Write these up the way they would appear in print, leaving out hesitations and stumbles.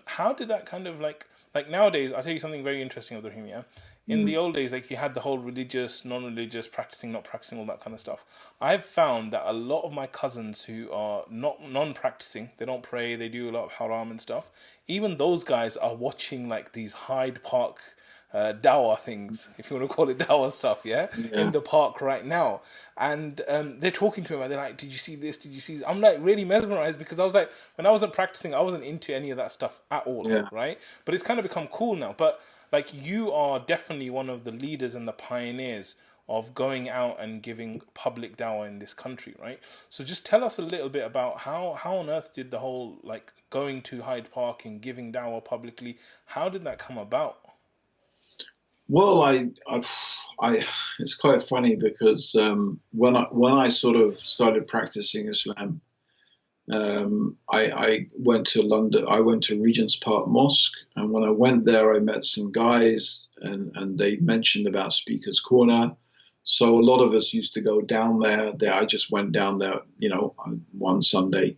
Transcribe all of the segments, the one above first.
How did that kind of like nowadays? I'll tell you something very interesting, Abdurrahim. Yeah, in the Mm. old days, like you had the whole religious, non-religious, practicing, not practicing, all that kind of stuff. I've found that a lot of my cousins who are not non-practicing, they don't pray, they do a lot of haram and stuff. Even those guys are watching like these Hyde Park Dawah things, if you want to call it Dawah stuff, yeah, in Yeah, the park right now. And they're talking to me about, they're like, did you see this? Did you see this? I'm like really mesmerized because I was like, when I wasn't practicing, I wasn't into any of that stuff at all, yeah. right? But it's kind of become cool now. But like, you are definitely one of the leaders and the pioneers of going out and giving public dawah in this country, right? So just tell us a little bit about how on earth did the whole like going to Hyde Park and giving dawah publicly, how did that come about? Well, I, it's quite funny because when I sort of started practicing Islam, I went to London. I went to Regent's Park Mosque, and when I went there, I met some guys, and they mentioned about Speaker's Corner. So a lot of us used to go down there. I just went down there, on one Sunday,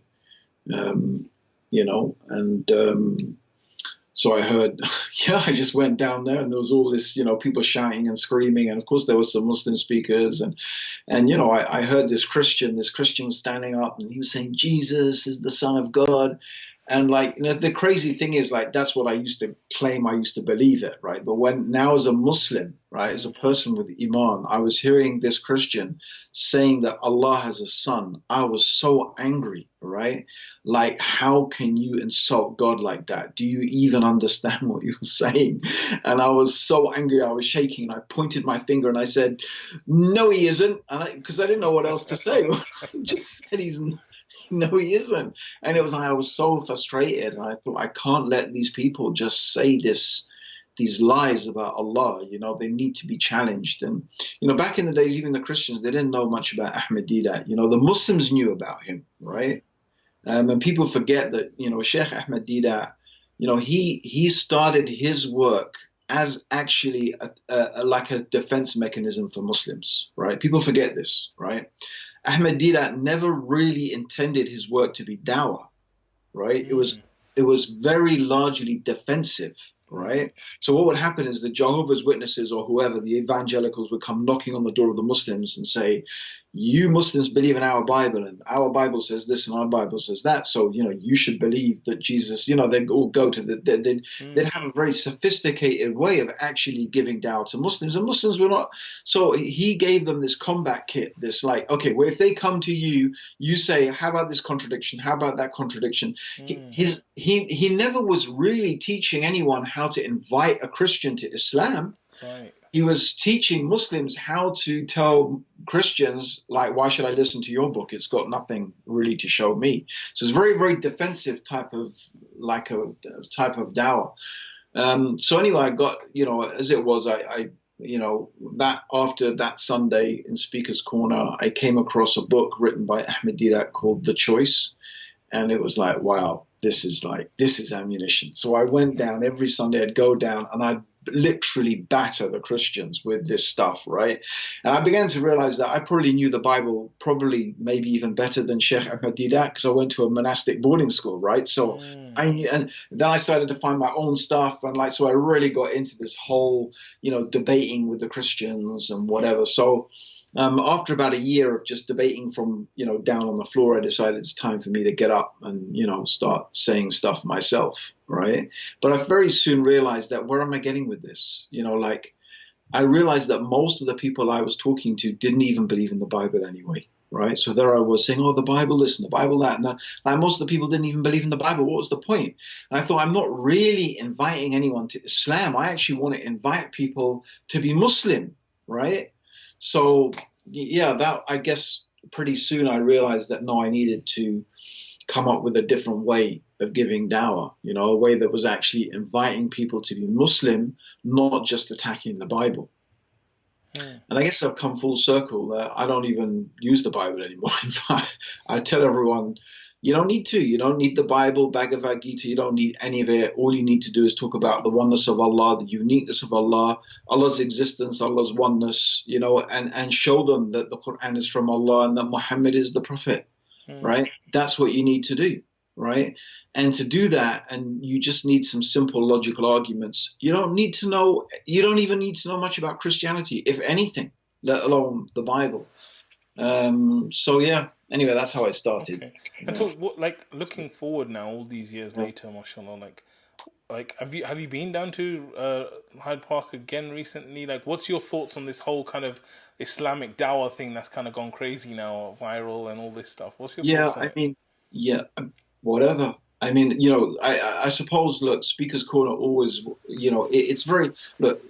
um, and so I heard, yeah, I just went down there, and there was all this, people shouting and screaming, and of course there were some Muslim speakers, and I heard this Christian was standing up, and he was saying Jesus is the Son of God, and like, the crazy thing is, like, that's what I used to claim, I used to believe it, right? But when now as a Muslim, right, as a person with Iman, I was hearing this Christian saying that Allah has a son, I was so angry, right? Like, how can you insult God like that? Do you even understand what you're saying? And I was so angry, I was shaking, and I pointed my finger and I said, no, he isn't. And because I didn't know what else to say. I just said, no, he isn't. And it was like, I was so frustrated. And I thought, I can't let these people just say these lies about Allah. They need to be challenged. And, back in the days, even the Christians, they didn't know much about Ahmed Didat. The Muslims knew about him, right? And people forget that, Sheikh Ahmed Didat, he started his work as actually like a defense mechanism for Muslims, right? People forget this, right? Ahmed Didat never really intended his work to be dawah, right? Mm, it was very largely defensive, right. right? So what would happen is the Jehovah's Witnesses or whoever, the evangelicals, would come knocking on the door of the Muslims and say, you Muslims believe in our Bible, and our Bible says this and our Bible says that, so you should believe that Jesus, they'd all go to they'd Mm, have a very sophisticated way of actually giving dawah to Muslims, and Muslims were not. So he gave them this combat kit, this, like, okay, well, if they come to you, you say, how about this contradiction, how about that contradiction. mm, He never was really teaching anyone how to invite a Christian to Islam. right. He was teaching Muslims how to tell Christians, like, why should I listen to your book? It's got nothing really to show me. So it's very, very defensive type of, like, a type of dawah. So anyway, I got, as it was, that after that Sunday in Speaker's Corner, I came across a book written by Ahmed Didat called The Choice. And it was like, wow, this is ammunition. So I went down every Sunday. I'd go down and I'd literally batter the Christians with this stuff, right? And I began to realize that I probably knew the Bible probably maybe even better than Sheikh Ahmed Didat, because I went to a monastic boarding school, right? So Mm, I knew, and then I started to find my own stuff, and like, so I really got into this whole, debating with the Christians and whatever. So after about a year of just debating from, down on the floor, I decided it's time for me to get up and, start saying stuff myself, right? But I very soon realized that, where am I getting with this? Like, I realized that most of the people I was talking to didn't even believe in the Bible anyway, right? So there I was saying, oh, the Bible this and the Bible that. And like, most of the people didn't even believe in the Bible. What was the point? And I thought, I'm not really inviting anyone to Islam. I actually want to invite people to be Muslim, right? So yeah, that, I guess, pretty soon I realized that, no, I needed to come up with a different way of giving dawah, a way that was actually inviting people to be Muslim, not just attacking the Bible. mm, And I guess I've come full circle. I don't even use the Bible anymore. In fact, I tell everyone, you don't need to. You don't need the Bible, Bhagavad Gita. You don't need any of it. All you need to do is talk about the oneness of Allah, the uniqueness of Allah, Allah's existence, Allah's oneness, and show them that the Quran is from Allah and that Muhammad is the Prophet, mm. right? That's what you need to do, right? And to do that, and you just need some simple logical arguments. You don't need to know, you don't even need to know much about Christianity, if anything, let alone the Bible. So yeah, anyway, that's how I started. Okay. And Yeah. so, what, like, looking forward now, all these years Yeah. later, mashallah, like, have you been down to Hyde Park again recently? Like, what's your thoughts on this whole kind of Islamic Dawah thing that's kind of gone crazy now, viral and all this stuff? What's your Yeah, thoughts on I it? mean, yeah, whatever. I mean, I suppose, look, Speaker's Corner always, it's very, look,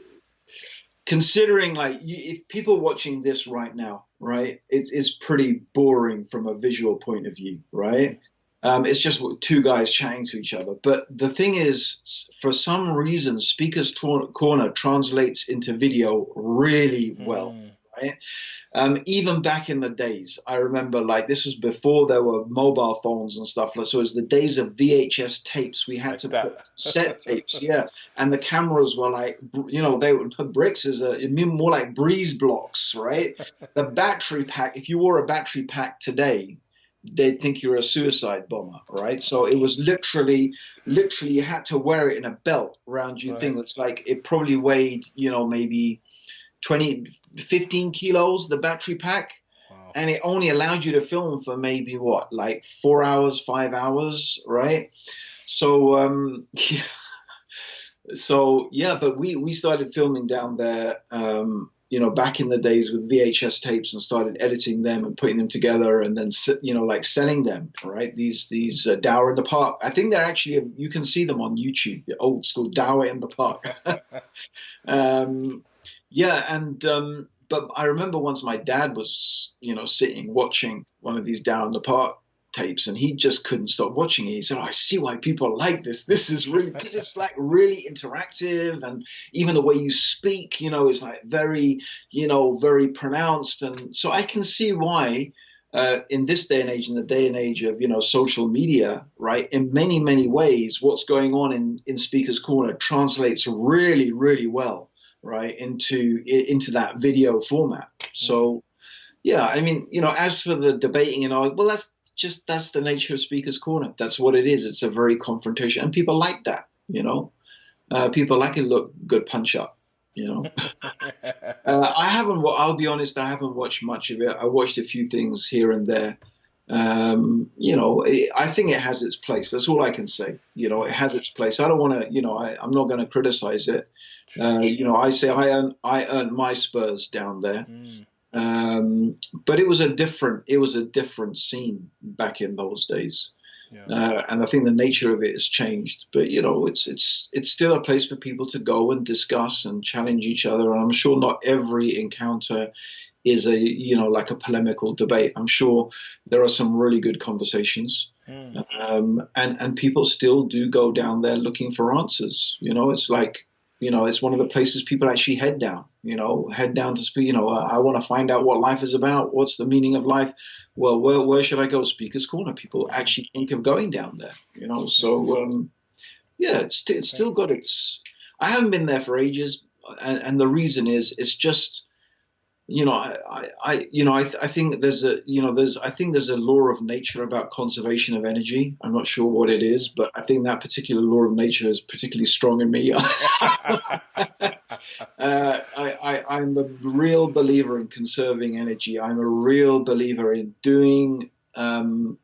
considering like if people watching this right now, right, it's pretty boring from a visual point of view, Mm, right? It's just two guys chatting to each other. But the thing is, for some reason, Corner translates into video really well, mm, right? Even back in the days, I remember like this was before there were mobile phones and stuff. So it was the days of VHS tapes. We had like to that. put set tapes, yeah, and the cameras were like, they would put bricks as more like breeze blocks, right? The battery pack. If you wore a battery pack today, they'd think you're a suicide bomber, right? So it was literally, you had to wear it in a belt around your Right. thing. It's like it probably weighed, maybe 20, 15 kilos, the battery pack. Wow. And it only allowed you to film for maybe what, like 4 hours, 5 hours, right? So, yeah, but we started filming down there, back in the days with VHS tapes and started editing them and putting them together and then, like selling them, right? These Dawah in the Park. I think they're actually, you can see them on YouTube, the old school Dawah in the Park. um, yeah, but I remember once my dad was, sitting watching one of these Down in the Park tapes, and he just couldn't stop watching it. He said, "Oh, I see why people like this. This is really because it's like really interactive, and even the way you speak, is like very, very pronounced, and so I can see why." In this day and age, in the day and age of social media, right? In many many ways, what's going on in Speaker's Corner translates really really well, right, into that video format. Mm, So yeah, I mean, as for the debating and all, well, that's the nature of Speaker's Corner. That's what it is. It's a very confrontation, and people like that. People like a look good punch up. You know, I haven't. I'll be honest. I haven't watched much of it. I watched a few things here and there. I think it has its place. That's all I can say. It has its place. I don't want to. I'm not going to criticize it. sure. I say I earned my spurs down there. Mm, But it was a different scene back in those days, yeah. and I think the nature of it has changed. But it's still a place for people to go and discuss and challenge each other. And I'm sure not every encounter is like a polemical debate. I'm sure there are some really good conversations, Mm, and people still do go down there looking for answers. It's like it's one of the places people actually head down to speak. I want to find out what life is about. What's the meaning of life? Well, where should I go? Speaker's Corner. People mm, actually think of going down there. amazing. Yeah, it's Okay. still got its. I haven't been there for ages, and the reason is it's just I think there's a law of nature about conservation of energy. I'm not sure what it is, but I think that particular law of nature is particularly strong in me. I'm a real believer in conserving energy. I'm a real believer in doing, trying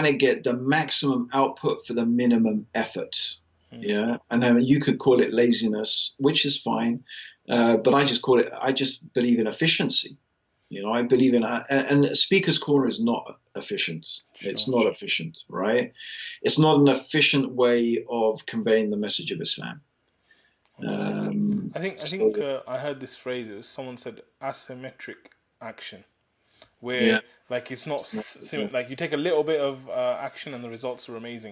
to get the maximum output for the minimum effort. Mm, Yeah, and then you could call it laziness, which is fine, but I just believe in efficiency. I believe in, and Speaker's Corner is not efficient. It's sure. not efficient, right? It's not an efficient way of conveying the message of Islam. Okay. I think I So think I heard this phrase. It was someone said asymmetric action, yeah, where like it's not yeah. like you take a little bit of action and the results are amazing.